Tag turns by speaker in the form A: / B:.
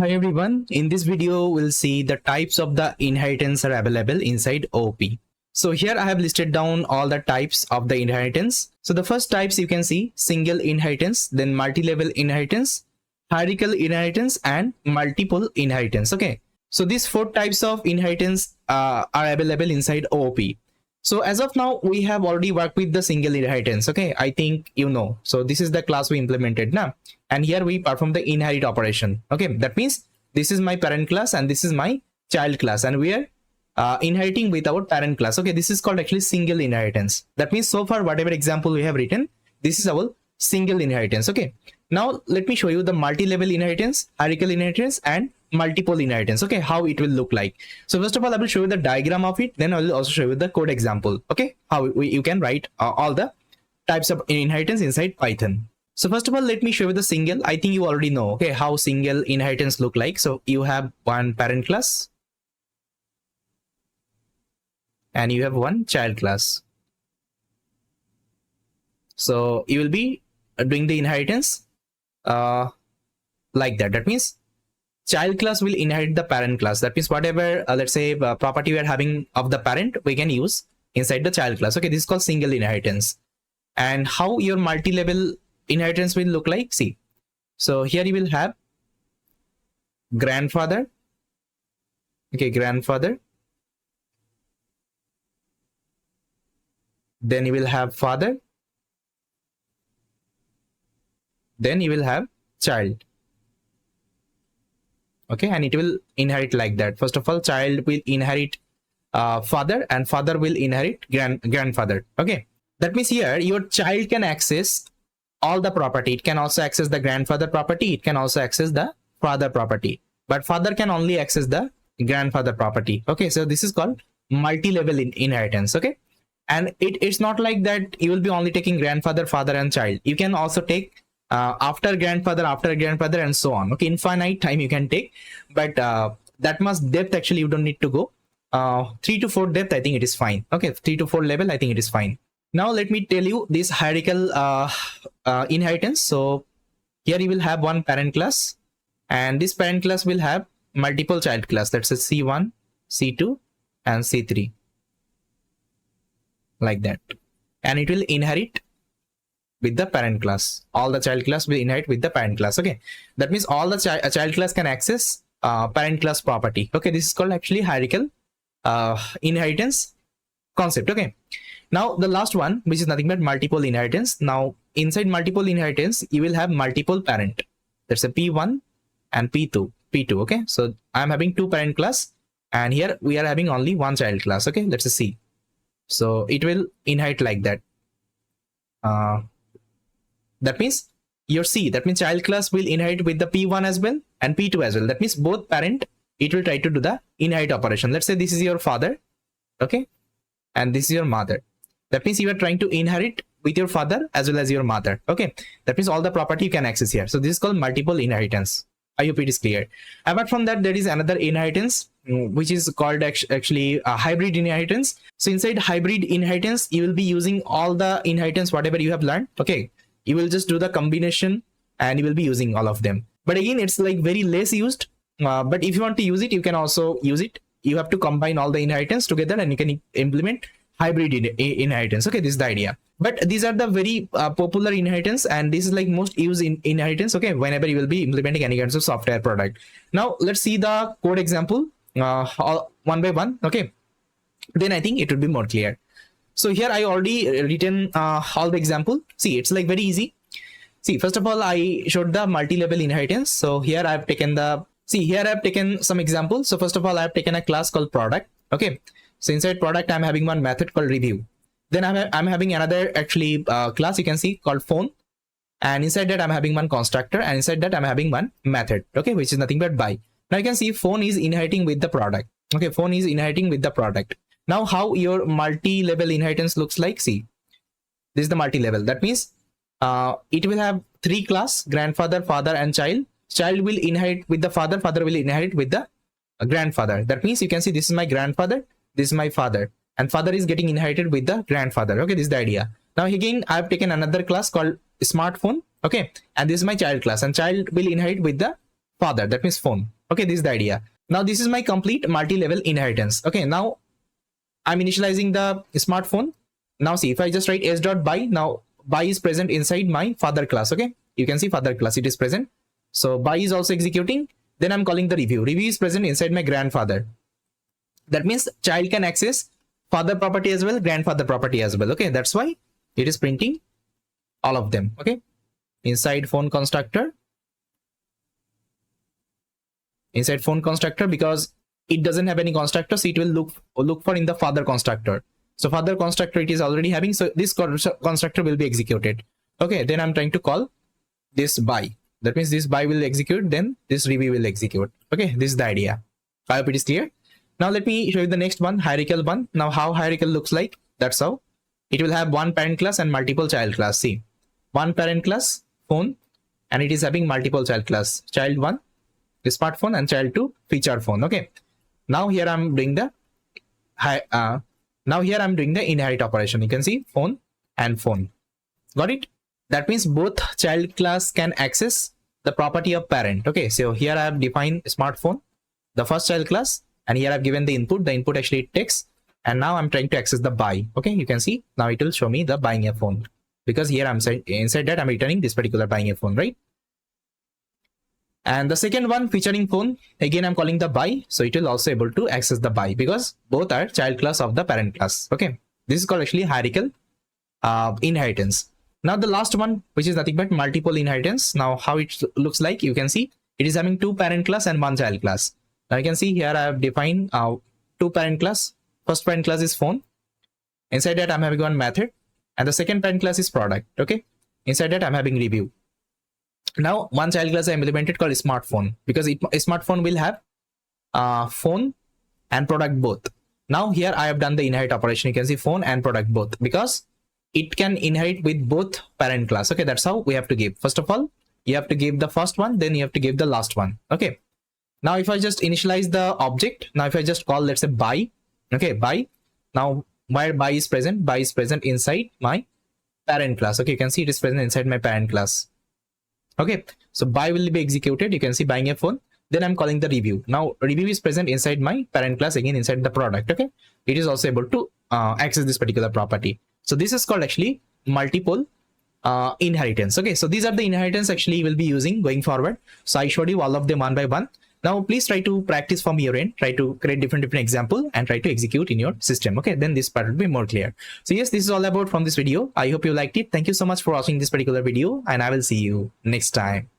A: Hi everyone, in this video we'll see the types of the inheritance are available inside OOP. So here I have listed down all the types of the inheritance. So the first types you can see single inheritance, then multi-level inheritance, hierarchical inheritance and multiple inheritance. Okay, so these four types of inheritance are available inside OOP. So as of now, we have already worked with the single inheritance. Okay, I think you know. So this is the class we implemented now. And here we perform the inherit operation. Okay, that means this is my parent class and this is my child class. And we are inheriting with our parent class. Okay, this is called actually single inheritance. That means so far, whatever example we have written, this is our single inheritance. Okay, now let me show you the multi-level inheritance, hierarchical inheritance and multiple inheritance. Okay, how it will look like. So first of all, I will show you the diagram of it, then I will also show you the code example. Okay, how you can write all the types of inheritance inside Python. So first of all, let me show you the single. I think you already know, okay, how single inheritance look like. So you have one parent class and you have one child class. So you will be doing the inheritance like that. That means child class will inherit the parent class. That means whatever, let's say property we are having of the parent, we can use inside the child class. Okay, this is called single inheritance. And how your multi-level inheritance will look like, see. So here you will have grandfather. Okay, grandfather. Then you will have father. Then you will have child. Okay, and it will inherit like that. First of all, child will inherit father and father will inherit grandfather. Okay, that means here your child can access all the property. It can also access the grandfather property. It can also access the father property, but father can only access the grandfather property. Okay, so this is called multi-level inheritance. Okay, and it's not like that you will be only taking grandfather, father and child. You can also take after grandfather, and so on. Okay, infinite time you can take, but that much depth actually you don't need to go. 3 to 4 depth, I think it is fine. Okay, 3 to 4 level, I think it is fine. Now let me tell you this hierarchical inheritance. So here you will have one parent class, and this parent class will have multiple child class. That's a C1, C2, and C3, like that, and it will inherit with the parent class. All the child class will inherit with the parent class. Okay, that means all the child class can access parent class property. Okay, this is called actually hierarchical inheritance concept. Okay, now the last one, which is nothing but multiple inheritance. Now inside multiple inheritance, you will have multiple parent. That's a P1 and P2. Okay, so I'm having two parent class, and here we are having only one child class. Okay, let's see. So it will inherit like that. That means your C, that means child class will inherit with the P1 as well and P2 as well. That means both parent, it will try to do the inherit operation. Let's say this is your father, okay, and this is your mother. That means you are trying to inherit with your father as well as your mother. Okay, that means all the property you can access here. So this is called multiple inheritance. I hope it is clear. Apart from that, there is another inheritance which is called actually a hybrid inheritance. So inside hybrid inheritance, you will be using all the inheritance whatever you have learned. Okay, you will just do the combination and you will be using all of them. But again, it's like very less used. But if you want to use it, you can also use it. You have to combine all the inheritance together and you can implement hybrid inheritance. Okay, this is the idea. But these are the very popular inheritance, and this is like most used in inheritance. Okay, whenever you will be implementing any kinds of software product. Now let's see the code example all one by one. Okay, then I think it will be more clear. So here I already written all the example. See, it's like very easy. See, first of all, I showed the multi-level inheritance. So here I've taken some examples. So first of all, I've taken a class called product. Okay, so inside product, I'm having one method called review. Then I'm having another actually class you can see called phone, and inside that I'm having one constructor, and inside that I'm having one method. Okay, which is nothing but buy. Now you can see phone is inheriting with the product. Okay, phone is inheriting with the product. Now how your multi-level inheritance looks like, see, this is the multi-level. That means it will have three class, grandfather, father and child. Child will inherit with the father, father will inherit with the grandfather. That means you can see this is my grandfather, this is my father, and father is getting inherited with the grandfather. Okay, this is the idea. Now again, I've taken another class called smartphone. Okay, and this is my child class, and child will inherit with the father, that means phone. Okay, this is the idea. Now this is my complete multi-level inheritance. Okay, now I'm initializing the smartphone. Now see, if I just write s.by, now by is present inside my father class. Okay, you can see father class, it is present. So by is also executing. Then I'm calling the review. Review is present inside my grandfather. That means child can access father property as well, grandfather property as well. Okay, that's why it is printing all of them. Okay, inside phone constructor, because it doesn't have any constructor, so it will look for in the father constructor. So father constructor it is already having, so this constructor will be executed. Okay, then I'm trying to call this by. That means this by will execute, then this review will execute. Okay, this is the idea. I hope it is clear. Now let me show you the next one, hierarchical one. Now how hierarchical looks like, that's how. It will have one parent class and multiple child class. See, one parent class, phone, and it is having multiple child class. Child 1, the smartphone, and child 2, feature phone. Okay. Now here I'm doing the inherit operation. You can see phone and phone. Got it? That means both child class can access the property of parent. Okay, so here I have defined smartphone, the first child class, and here I've given the input. The input actually takes, and now I'm trying to access the buy. Okay, you can see now it will show me the buying a phone, because here I'm inside that I'm returning this particular buying a phone, right? And the second one, featuring phone, again I'm calling the buy, so it will also able to access the buy because both are child class of the parent class. Okay, this is called actually hierarchical inheritance. Now the last one, which is nothing but multiple inheritance. Now how it looks like, you can see it is having two parent class and one child class. Now you can see here I have defined two parent class. First parent class is phone. Inside that I'm having one method, and the second parent class is product. Okay, inside that I'm having review. Now one child class I implemented called smartphone, because smartphone will have phone and product both. Now here I have done the inherit operation. You can see phone and product both, because it can inherit with both parent class. Okay, that's how we have to give. First of all, you have to give the first one, then you have to give the last one. Okay, now if I just initialize the object, now if I just call, let's say buy. Okay, buy. Now where buy is present inside my parent class. Okay, you can see it is present inside my parent class. Okay, so buy will be executed. You can see buying a phone. Then I'm calling the review. Now review is present inside my parent class, again inside the product. Okay, it is also able to access this particular property. So this is called actually multiple inheritance. Okay, so these are the inheritance actually you will be using going forward. So I showed you all of them one by one. Now please try to practice from your end, try to create different example and try to execute in your system. Okay, then this part will be more clear. So yes, this is all about from this video. I hope you liked it. Thank you so much for watching this particular video, and I will see you next time.